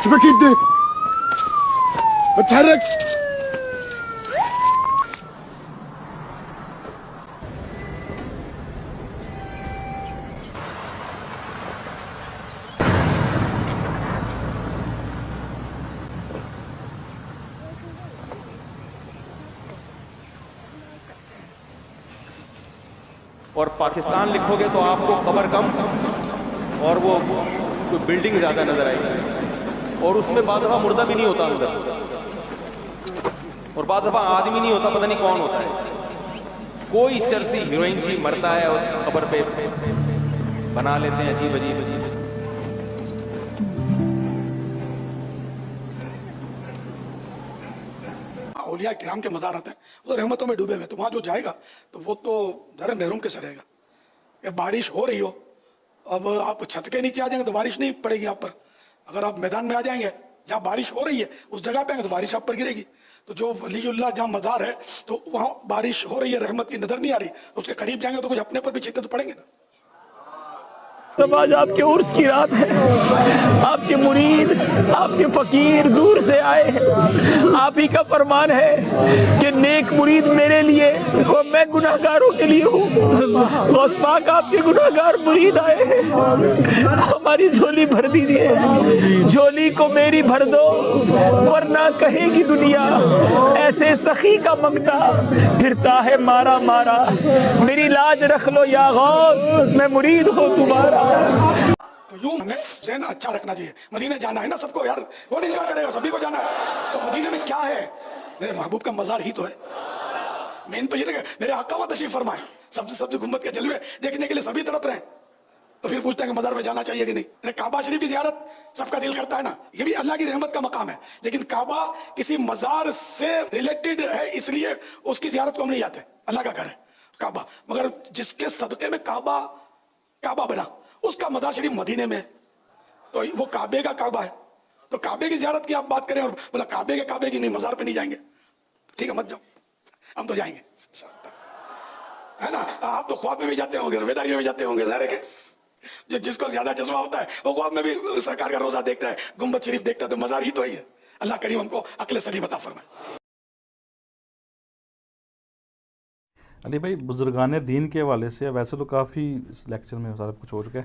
شبك يدي بتحرك. اور پاکستان لکھوگے تو آپ کو قبر کم اور وہ کوئی بلڈنگ زیادہ نظر آئے گی، اور اس میں بعض دفعہ مردہ بھی نہیں ہوتا اندر، اور بعض دفعہ آدمی نہیں ہوتا، پتہ نہیں کون ہوتا ہے، کوئی چرسی ہیروئن جی مرتا ہے اس قبر پہ بنا لیتے ہیں عجیب عجیب عجیب۔ اولیاء کرام کے مزارات ہیں، وہ رحمتوں میں ڈوبے ہوئے، تو وہاں جو جائے گا تو وہ تو در محروم کے سے رہے گا۔ کہ بارش ہو رہی ہو، اب آپ چھت کے نیچے آ جائیں گے تو بارش نہیں پڑے گی آپ پر، اگر آپ میدان میں آ جائیں گے جہاں بارش ہو رہی ہے اس جگہ پہ آئیں گے تو بارش آپ پر گرے گی۔ تو جو ولی اللہ جہاں مزار ہے تو وہاں بارش ہو رہی ہے، رحمت کی نظر نہیں آ رہی، اس کے قریب جائیں گے تو کچھ اپنے پر بھی چھینٹے تو پڑیں گے نا۔ تب آج آپ کے عرس کی رات ہے، آپ کے مرید، آپ کے فقیر دور سے آئے ہیں، آپ ہی کا فرمان ہے کہ نیک مرید میرے لیے اور میں گناہ گاروں کے لیے ہوں۔ غوث پاک آپ کے گناہ گار مرید آئے ہیں، ہماری جھولی بھر دیجیے، جھولی کو میری بھر دو ورنہ کہے گی دنیا ایسے سخی کا منگتا پھرتا ہے مارا مارا، میری لاج رکھ لو یا غوث میں مرید ہوں تمہارا۔ تو یوں ہمیں ذہن اچھا رکھنا چاہیے، مدینے جانا ہے نا سب کو یار، کون انکار کرے گا، سبھی کو جانا ہے۔ تو مدینے میں کیا ہے؟ میرے محبوب کا مزار ہی تو ہے۔ مین تو یہ کہ میرے آقا وہاں تشریف فرمائے، سبز سبز گنبد کے جلوے دیکھنے کے لیے سبھی تڑپ رہے ہیں، تو پھر پوچھتے ہیں کہ مزار میں جانا چاہیے کہ نہیں۔ کعبہ شریف کی زیارت سب کا دل کرتا ہے نا، یہ بھی اللہ کی رحمت کا مقام ہے، لیکن کعبہ کسی مزار سے ریلیٹڈ ہے اس لیے اس کی زیارت کو ہم نہیں جاتے، اللہ کا گھر ہے کعبہ، مگر جس کے صدقے میں کعبہ بنا اس کا مزار شریف مدینے میں، تو وہ کعبے کا کعبہ ہے، تو کعبے کی زیارت کی آپ بات کریں اور بولا کعبے کی نہیں، مزار پہ نہیں جائیں گے، ٹھیک ہے مت جاؤ، ہم تو جائیں گے ہے نا۔ آپ تو خواب میں بھی جاتے ہوں گے، رویداری میں بھی جاتے ہوں گے، ظاہر ہے کہ جس کو زیادہ جذبہ ہوتا ہے وہ خواب میں بھی سرکار کا روزہ دیکھتا ہے، گنبد شریف دیکھتا ہے، تو مزار ہی تو ہی ہے۔ اللہ کریم ہم کو عقل سلیم عطا فرمائے۔ علی بھائی، بزرگان دین کے حوالے سے ویسے تو کافی اس لیکچر میں سارا کچھ ہو چکا ہے،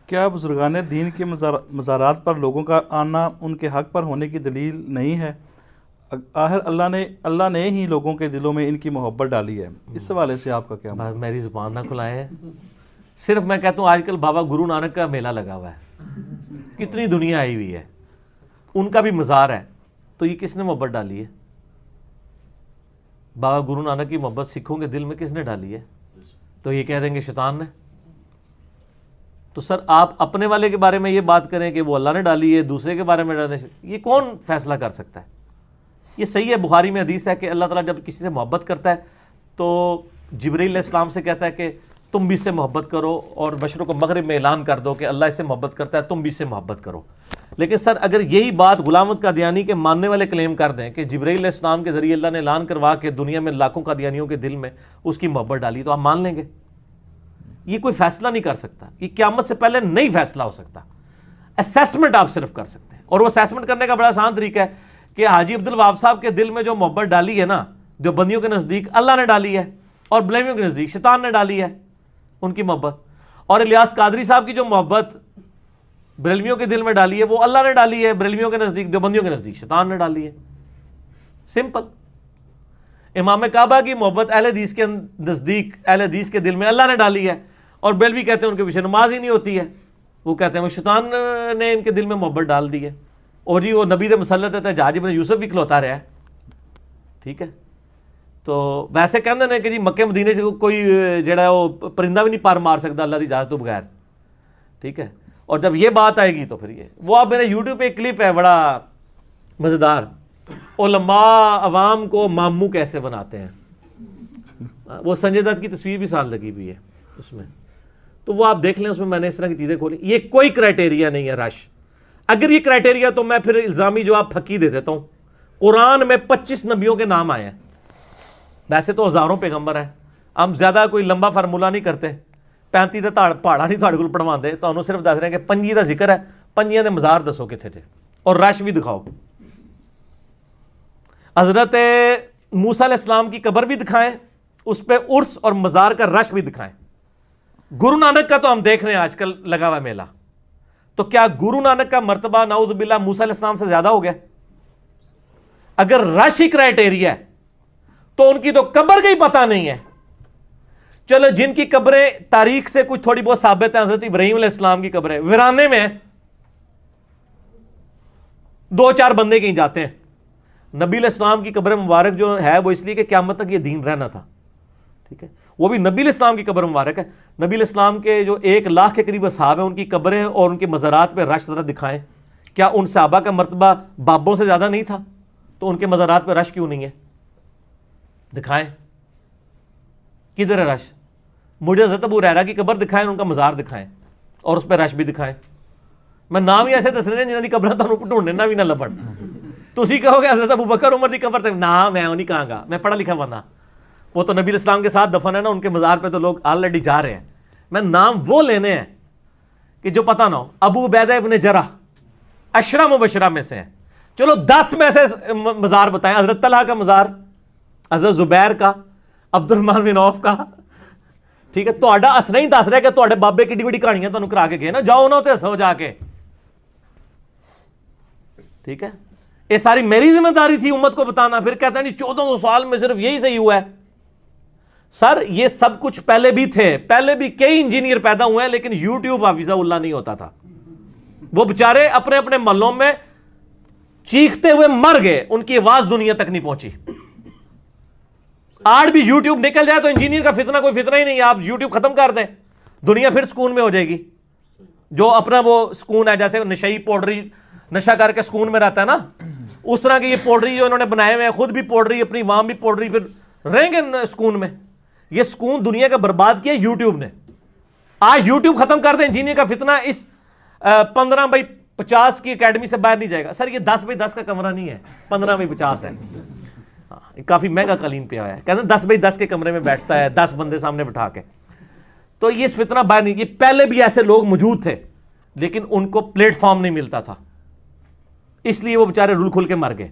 کیا بزرگان دین کے مزارات پر لوگوں کا آنا ان کے حق پر ہونے کی دلیل نہیں ہے؟ آخر اللہ نے ہی لوگوں کے دلوں میں ان کی محبت ڈالی ہے، اس حوالے سے آپ کا کیا مطلب؟ میری زبان نہ کھلائے، صرف میں کہتا ہوں آج کل بابا گرو نانک کا میلہ لگا ہوا ہے، کتنی دنیا آئی ہوئی ہے، ان کا بھی مزار ہے، تو یہ کس نے محبت ڈالی ہے؟ بابا گرو نانک کی محبت سکھوں کے دل میں کس نے ڈالی ہے؟ تو یہ کہہ دیں گے شیطان نے۔ تو سر آپ اپنے والے کے بارے میں یہ بات کریں کہ وہ اللہ نے ڈالی ہے، دوسرے کے بارے میں ڈالیں، یہ کون فیصلہ کر سکتا ہے؟ یہ صحیح ہے، بخاری میں حدیث ہے کہ اللہ تعالیٰ جب کسی سے محبت کرتا ہے تو جبرائیل علیہ السلام سے کہتا ہے کہ تم بھی اس سے محبت کرو، اور مشرق و مغرب میں اعلان کر دو کہ اللہ اس سے محبت کرتا ہے، تم بھی اس سے محبت کرو۔ لیکن سر اگر یہی بات غلام احمد قادیانی کے ماننے والے کلیم کر دیں کہ جبرائیل علیہ السلام کے ذریعے اللہ نے اعلان کروا کے دنیا میں لاکھوں قادیانیوں کے دل میں اس کی محبت ڈالی، تو آپ مان لیں گے؟ یہ کوئی فیصلہ نہیں کر سکتا، یہ قیامت سے پہلے نہیں فیصلہ ہو سکتا، اسیسمنٹ آپ صرف کر سکتے ہیں، اور وہ اسیسمنٹ کرنے کا بڑا آسان طریقہ ہے کہ حاجی عبد الوہاب صاحب کے دل میں جو محبت ڈالی ہے نا، جو بندیوں کے نزدیک اللہ نے ڈالی ہے اور بلیمیوں کے نزدیک شیطان نے ڈالی ہے، ان کی محبت. اور الیاس قادری صاحب کی جو محبت بریلویوں کے دل میں ڈالی ہے وہ اللہ نے ڈالی ہے, بریلویوں کے نزدیک, دیوبندیوں کے نزدیک شیطان نے ڈالی ہے. سمپل. امام کعبہ کی محبت اہل حدیث کے نزدیک, اہل حدیث کے دل میں اللہ نے ڈالی ہے, اور بریلوی کہتے ہیں ان کے پیچھے نماز ہی نہیں ہوتی ہے. وہ کہتے ہیں وہ شیطان نے ان کے دل میں محبت ڈال دی ہے. اور جی وہ نبی دے مسلط ہے, جہاج ابن یوسف بھی کھلوتا رہا ہے. ٹھیک ہے, تو ویسے کہتے ہیں کہ جی مکے مدینے سے کوئی جڑا ہے وہ پرندہ بھی نہیں پار مار سکتا اللہ کی اجازت تو بغیر. ٹھیک ہے, اور جب یہ بات آئے گی تو پھر یہ وہ آپ میرے یوٹیوب پہ ایک کلپ ہے بڑا مزیدار, علماء عوام کو ماموں کیسے بناتے ہیں. وہ سنجے دت کی تصویر بھی ساتھ لگی ہوئی ہے اس میں, تو وہ آپ دیکھ لیں, اس میں نے اس طرح کی چیزیں کھولی. یہ کوئی کرائٹیریا نہیں ہے رش. اگر یہ کرائٹیریا تو میں پھر الزامی جواب پھکی دے دیتا ہوں. قرآن میں 25 نبیوں کے نام آئے ہیں, ویسے تو ہزاروں پیغمبر ہیں. ہم زیادہ کوئی لمبا فارمولہ نہیں کرتے, 35 پہاڑا نہیں تھوڑے کو پڑھوا دے, تو انہوں صرف دس رہے ہیں کہ 5 کا ذکر ہے, 5 دے مزار دسو کتنے تھے, اور رش بھی دکھاؤ. حضرت موسیٰ علیہ السلام کی قبر بھی دکھائیں, اس پہ عرس اور مزار کا رش بھی دکھائیں. گرو نانک کا تو ہم دیکھ رہے ہیں آج کل لگا ہوا میلہ, تو کیا گرو نانک کا مرتبہ نعوذ باللہ موسیٰ علیہ السلام سے زیادہ ہو گیا؟ اگر رش ہی کرائٹیریا ہے تو ان کی تو قبر کا ہی پتہ نہیں ہے. چلو جن کی قبریں تاریخ سے کچھ تھوڑی بہت ثابت ہیں, حضرت ابراہیم علیہ السلام کی قبریں ویرانے میں 2-4 بندے کہیں جاتے ہیں. نبی علیہ السلام کی قبر مبارک جو ہے وہ اس لیے کہ قیامت تک یہ دین رہنا تھا. ٹھیک ہے, وہ بھی نبی علیہ السلام کی قبر مبارک ہے. نبی علیہ السلام کے جو 1 لاکھ کے قریب اصحاب ہیں, ان کی قبریں اور ان کے مزارات پہ رش ذرا دکھائیں. کیا ان صحابہ کا مرتبہ بابوں سے زیادہ نہیں تھا؟ تو ان کے مزارات پہ رش کیوں نہیں ہے؟ دکھائیں. کدھر ہے رش؟ مجھے حضرت ابو ہریرہ کی قبر دکھائیں, ان کا مزار دکھائیں, اور اس پہ رش بھی دکھائیں. میں نام ہی ایسے دس رہے ہیں جنہوں کی قبر تمہیں ڈھونڈنا بھی نہ لبن. تسی کہو گے حضرت ابو بکر عمر کی قبر تک, نہ میں نہیں کہاں گا, میں پڑھا لکھا بندہ. وہ تو نبی علیہ السلام کے ساتھ دفن ہے نا, ان کے مزار پہ تو لوگ آلریڈی جا رہے ہیں. میں نام وہ لینے ہیں کہ جو پتہ نہ ہو. ابو عبیدہ ابن جرح 10 مبشرہ میں سے ہیں. چلو 10 میں سے مزار بتائیں. حضرت طلحہ کا مزار, حضرت زبیر کا, عبد الرحمن بن عوف کا. ٹھیک ہے, تو ہسنا ہی دس رہے کہ تھوڑے بابے کی بڑی کہانیاں تمہیں کرا کے گئے نا, جاؤ نہ تے ہسو جا کے. ٹھیک ہے, یہ ساری میری ذمہ داری تھی امت کو بتانا. پھر کہتے ہیں جی 1400 سال میں صرف یہی صحیح ہوا ہے. سر یہ سب کچھ پہلے بھی تھے, پہلے بھی کئی انجینئر پیدا ہوئے ہیں, لیکن یوٹیوب حافظہ اللہ نہیں ہوتا تھا. وہ بےچارے اپنے اپنے محلوں میں چیختے ہوئے مر گئے, ان کی آواز دنیا تک نہیں پہنچی. آج بھی یوٹیوب نکل جائے تو انجینئر کا فتنہ کوئی فتنہ ہی نہیں ہے. آپ یوٹیوب ختم کر دیں, دنیا پھر سکون میں ہو جائے گی. جو اپنا وہ سکون ہے, جیسے نشئی پاؤڈری نشہ کر کے سکون میں رہتا ہے نا, اس طرح کی یہ پاؤڈری جو انہوں نے بنائے ہوئے ہیں, خود بھی پاؤڈری, اپنی عوام بھی پاؤڈری, پھر رہیں گے سکون میں. یہ سکون دنیا کا برباد کیا یوٹیوب نے. آج یوٹیوب ختم کر دیں, انجینئر کا فتنہ اس 15x50 کی اکیڈمی سے باہر نہیں جائے گا. سر یہ 10x10 کا کمرہ نہیں ہے, 15x50 ہے. کافی مہنگا قالین پہ آیا ہے, کہتے ہیں 10x10 کے کمرے میں بیٹھتا ہے 10 بندے سامنے بٹھا کے. تو یہ فتنہ باہر نہیں. یہ پہلے بھی ایسے لوگ موجود تھے, لیکن ان کو پلیٹ فارم نہیں ملتا تھا, اس لیے وہ بیچارے رول کھل کے مر گئے.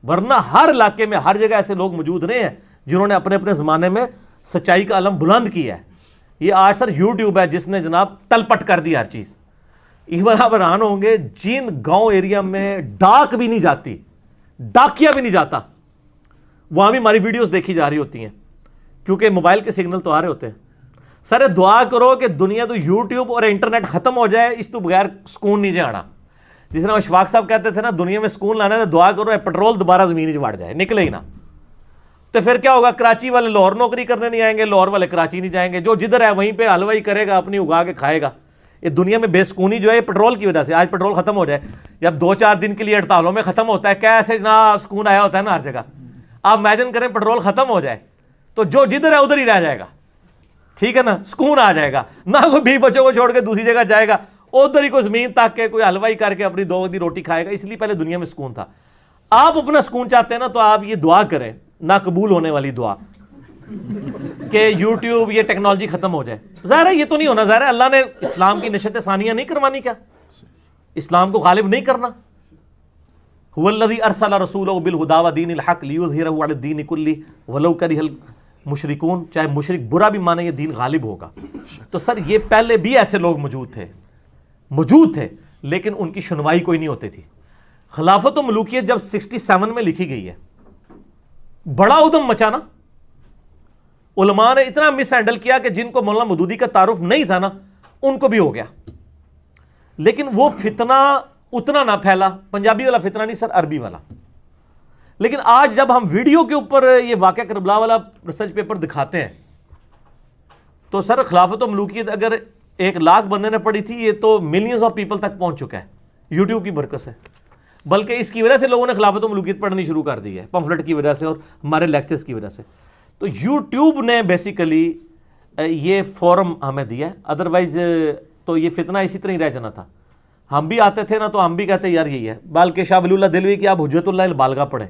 ورنہ ہر علاقے میں ہر جگہ ایسے لوگ موجود رہے ہیں جنہوں نے اپنے اپنے زمانے میں سچائی کا علم بلند کیا ہے. یہ آج سر یوٹیوب ہے جس نے جناب تلپٹ کر دی ہر چیز. ایون آپ حیران ہوں گے, جن گاؤں ایریا میں ڈاک بھی نہیں جاتی, ڈاکیا بھی نہیں جاتا, وہاں بھی ہماری ویڈیوز دیکھی جا رہی ہوتی ہیں, کیونکہ موبائل کے سگنل تو آ رہے ہوتے ہیں. سر دعا کرو کہ دنیا تو یوٹیوب اور انٹرنیٹ ختم ہو جائے, اس تو بغیر سکون نہیں جانا. جس طرح اشفاق صاحب کہتے تھے نا, دنیا میں سکون لانا ہے تو دعا کرو پیٹرول دوبارہ زمین وڑ جائے, نکلے ہی نہ. تو پھر کیا ہوگا, کراچی والے لاہور نوکری کرنے نہیں آئیں گے, لاہور والے کراچی نہیں جائیں گے, جو جدھر ہے وہیں پہ حلوائی کرے گا, اپنی اگا کے کھائے گا. یہ دنیا میں بے سکونی جو ہے پیٹرول کی وجہ سے. آج پیٹرول ختم ہو جائے, جب 2-4 دن کے لیے ہڑتالوں میں ختم ہوتا ہے, کیسے نہ سکون آیا ہوتا ہے نا ہر جگہ. آپ امیجن کریں پیٹرول ختم ہو جائے تو جو جدھر ہے ادھر ہی رہ جائے گا. ٹھیک ہے نا, سکون آ جائے گا, نہ کوئی بھی بچوں کو چھوڑ کے دوسری جگہ جائے گا, ادھر ہی کوئی زمین تاک کے کوئی حلوائی کر کے اپنی 2 وقت کی روٹی کھائے گا. اس لیے پہلے دنیا میں سکون تھا. آپ اپنا سکون چاہتے ہیں نا, تو آپ یہ دعا کریں, نہ قبول ہونے والی دعا, کہ یوٹیوب یہ ٹیکنالوجی ختم ہو جائے. ظاہر ہے یہ تو نہیں ہونا. ظاہر ہے اللہ نے اسلام کی نشت ثانیہ نہیں کروانی, کیا اسلام کو غالب نہیں کرنا. هو الذی ارسل رسولہ بالہدی ودین الحق لیظہرہ علی الدین کلہ ولو کرہ مشرکون، چاہے مشرک برا بھی مانے یہ دین غالب ہوگا. تو سر یہ پہلے بھی ایسے لوگ موجود تھے لیکن ان کی سنوائی کوئی نہیں ہوتی تھی. خلافت و ملوکیت جب 67 میں لکھی گئی ہے، بڑا ادھم مچا نا. علماء نے اتنا مس ہینڈل کیا کہ جن کو مولانا مودودی کا تعارف نہیں تھا نا ان کو بھی ہو گیا. لیکن وہ فتنہ اتنا نہ پھیلا، پنجابی والا فتنہ نہیں سر، عربی والا. لیکن آج جب ہم ویڈیو کے اوپر یہ واقعہ کربلا والا ریسرچ پیپر دکھاتے ہیں تو سر خلافت و ملوکیت اگر 1,00,000 بندے نے پڑھی تھی، یہ تو ملینز آف پیپل تک پہنچ چکا ہے یوٹیوب کی برکت سے. بلکہ اس کی وجہ سے لوگوں نے خلافت و ملوکیت پڑھنی شروع کر دی ہے، پمفلٹ کی وجہ سے اور ہمارے لیکچرز کی وجہ سے. تو یوٹیوب نے بیسیکلی یہ فورم ہمیں دیا ہے، ادروائز تو یہ فتنہ اسی طرح ہی رہ جانا تھا. ہم بھی آتے تھے نا تو ہم بھی کہتے یار یہی ہے. بلکہ شاہ ولی اللہ دہلوی کی آپ حجت اللہ البالغہ پڑھیں.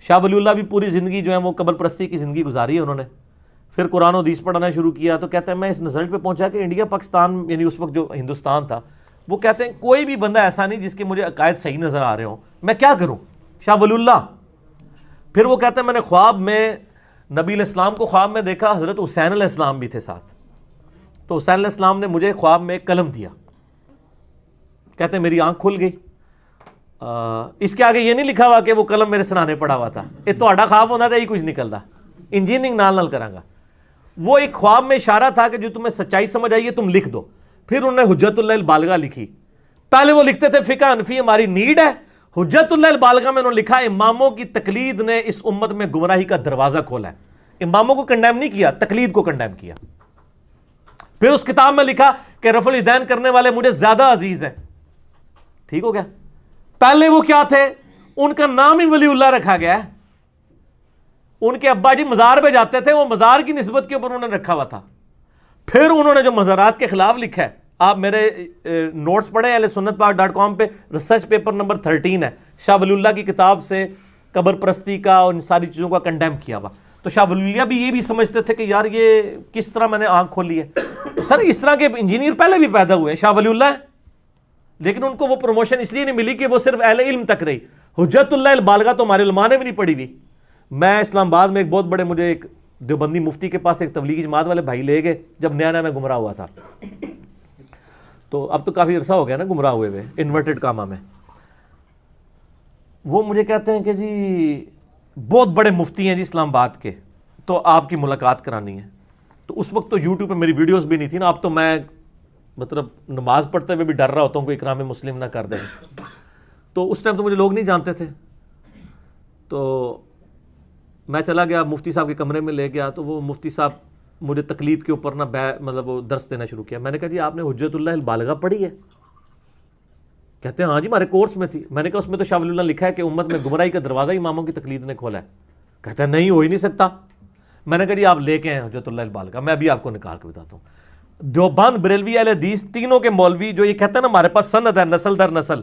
شاہ ولی اللہ بھی پوری زندگی جو ہے وہ قبر پرستی کی زندگی گزاری ہے انہوں نے. پھر قرآن و حدیث پڑھنا شروع کیا تو کہتے ہیں میں اس نظر پہ پہنچا کہ انڈیا پاکستان یعنی اس وقت جو ہندوستان تھا، وہ کہتے ہیں کوئی بھی بندہ ایسا نہیں جس کے مجھے عقائد صحیح نظر آ رہے ہوں، میں کیا کروں. شاہ ولی اللہ. پھر وہ کہتے ہیں میں نے خواب میں نبی علیہ السلام کو خواب میں دیکھا، حضرت حسین علیہ السلام بھی تھے ساتھ. تو حسین علیہ السلام نے مجھے خواب میں ایک قلم دیا. کہتے ہیں میری آنکھ کھل گئی. اس کے آگے یہ نہیں لکھا ہوا کہ وہ قلم میرے سرانے پڑا ہوا تھا، یہ تہاڈا خواب ہونا تھا، یہ کچھ نکلدا انجینئرنگ نال کراں گا. وہ ایک خواب میں اشارہ تھا کہ جو تمہیں سچائی سمجھ آئی ہے تم لکھ دو. پھر انہوں نے حجت اللہ البالغہ لکھی. پہلے وہ لکھتے تھے فقہ حنفی ہماری نیڈ ہے. حجت اللہ البالغہ میں انہوں نے لکھا اماموں کی تقلید نے اس امت میں گمراہی کا دروازہ کھولا ہے. اماموں کو کنڈیم نہیں کیا، تقلید کو کنڈیم کیا. پھر اس کتاب میں لکھا کہ رفع الیدین کرنے والے مجھے زیادہ عزیز ہیں. ٹھیک ہو گیا. پہلے وہ کیا تھے؟ ان کا نام ہی ولی اللہ رکھا گیا ہے. ان کے ابا جی مزار پہ جاتے تھے، وہ مزار کی نسبت کے اوپر انہوں نے رکھا ہوا تھا. پھر انہوں نے جو مزارات کے خلاف لکھا ہے، آپ میرے نوٹس پڑھیں اہل سنت پاک.com پہ ریسرچ پیپر نمبر 13 ہے، شاہ ولی اللہ کی کتاب سے قبر پرستی کا اور ان ساری چیزوں کا کنڈیم کیا ہوا. تو شاہ ولی اللہ بھی یہ بھی سمجھتے تھے کہ یار یہ کس طرح میں نے آنکھ کھولی ہے. تو سر اس طرح کے انجینئر پہلے بھی پیدا ہوئے ہیں، شاہ ولی اللہ ہیں، لیکن ان کو وہ پروموشن اس لیے نہیں ملی کہ وہ صرف اہل علم تک رہی. حجت اللہ البالغہ تو ہمارے علماء نے بھی نہیں پڑھی ہوئی. میں اسلام آباد میں ایک بہت بڑے مجھے ایک دیوبندی مفتی کے پاس ایک تبلیغی جماعت والے بھائی لے گئے جب نیا نیا میں گمراہ ہوا تھا. تو اب تو کافی عرصہ ہو گیا نا گمراہ ہوئے ہوئے انورٹڈ کاما میں. وہ مجھے کہتے ہیں کہ جی بہت بڑے مفتی ہیں جی اسلام آباد کے، تو آپ کی ملاقات کرانی ہے. تو اس وقت تو یوٹیوب پہ میری ویڈیوز بھی نہیں تھی نا. اب تو میں مطلب نماز پڑھتے ہوئے بھی ڈر رہا ہوتا ہوں کوئی اکرام مسلم نہ کر دے. تو اس ٹائم تو مجھے لوگ نہیں جانتے تھے. تو میں چلا گیا مفتی صاحب کے کمرے میں لے گیا. تو وہ مفتی صاحب مجھے تقلید کے اوپر نا مطلب وہ درس دینا شروع کیا. میں نے کہا جی آپ نے حجت اللہ البالغہ پڑھی ہے؟ کہتے ہیں ہاں جی ہمارے کورس میں تھی. میں نے کہا اس میں تو شاہ ولی اللہ لکھا ہے کہ امت میں گمراہی کا دروازہ اماموں کی تقلید نے کھولا ہے. کہتے ہیں نہیں ہو ہی نہیں سکتا. میں نے کہا جی آپ لے کے ہیں حجت اللہ البالغہ، میں ابھی آپ کو نکال کے بتاتا ہوں. دیوبند، بریلوی، اہل حدیث تینوں کے مولوی جو یہ کہتے ہیں نا ہمارے پاس سند ہے نسل در نسل،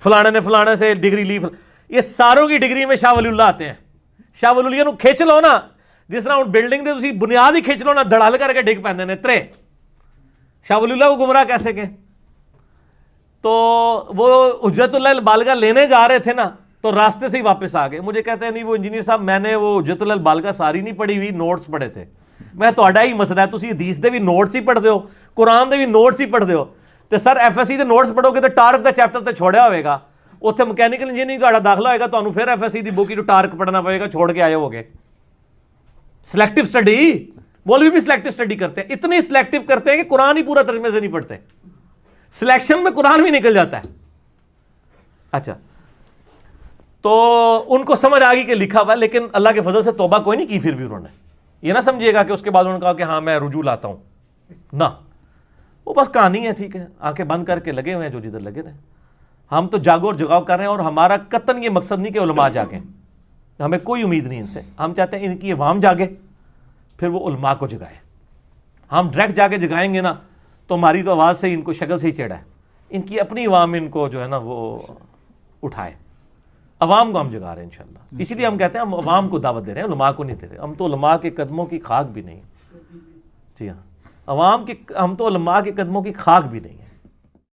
فلانے نے فلانے سے ڈگری لی، یہ ساروں کی ڈگری میں شاہ ولی اللہ آتے ہیں. شاہ ولی اللہ نو کھچ لو نا جس طرح بلڈنگ دے تسی بنیاد ہی کھچ لو نا دھڑال کر کے ڈگ پیندے نے ترے. شاہ ولی اللہ کو گمراہ کیسے کہ؟ تو وہ حجت اللہ البالغہ لینے جا رہے تھے نا تو راستے سے ہی واپس آ گئے. مجھے کہتے ہیں نہیں وہ انجینئر صاحب میں نے وہ حجت اللہ البالغہ ساری نہیں پڑھی ہوئی، نوٹس پڑھے تھے. میں تہاڈا ہی مسئلہ ہے، تسی حدیث دے بھی نوٹس ہی پڑھتے ہو، قرآن دے بھی نوٹس ہی پڑھتے ہو. تو سر ایف ایس سی دے نوٹس پڑھو گے تو ٹارک دا چیپٹر تے چھوڑیا ہوئے گا. اتنے مکینیکل انجینئرنگ تہاڈا داخلہ ہوئے گا تو پھر ایف ایس سی دی بک ہی ٹارک پڑھنا پڑے گا، چھوڑ کے آئے ہوگے. سلیکٹیو سٹڈی، مولوی بھی سلیکٹیو سٹڈی کرتے ہیں، اتنی سلیکٹیو کرتے ہیں کہ قرآن ہی پورا ترجمے سے نہیں پڑھتے. سلیکشن میں قرآن بھی نکل جاتا ہے. اچھا تو ان کو سمجھ آ گئی کہ لکھا ہوا ہے، لیکن اللہ کے فضل سے توبہ کوئی نہیں کی. پھر بھی انہوں نے یہ نہ سمجھیے گا کہ اس کے بعد انہوں نے کہا کہ ہاں میں رجوع لاتا ہوں، نہ، وہ بس کہانی ہے. ٹھیک ہے آنکھیں بند کر کے لگے ہوئے ہیں جو جدھر لگے رہے. ہم تو جاگو اور جگاؤ کر رہے ہیں اور ہمارا قطعاً یہ مقصد نہیں کہ علماء جاگیں، ہمیں کوئی امید نہیں ان سے. ہم چاہتے ہیں ان کی عوام جاگے پھر وہ علماء کو جگائے. ہم ڈائریکٹ جا کے جگائیں گے نا تو ہماری تو آواز سے ان کو شکل سے ہی چڑھا ہے. ان کی اپنی عوام ان کو جو ہے نا وہ اٹھائے. عوام کو ہم جگا رہے ہیں انشاءاللہ. اسی لیے ہم کہتے ہیں ہم عوام کو دعوت دے رہے ہیں، علماء کو نہیں دے رہے. ہم تو علماء کے قدموں کی خاک بھی نہیں. جی ہاں، عوام کی، ہم تو علماء کے قدموں کی خاک بھی نہیں ہے.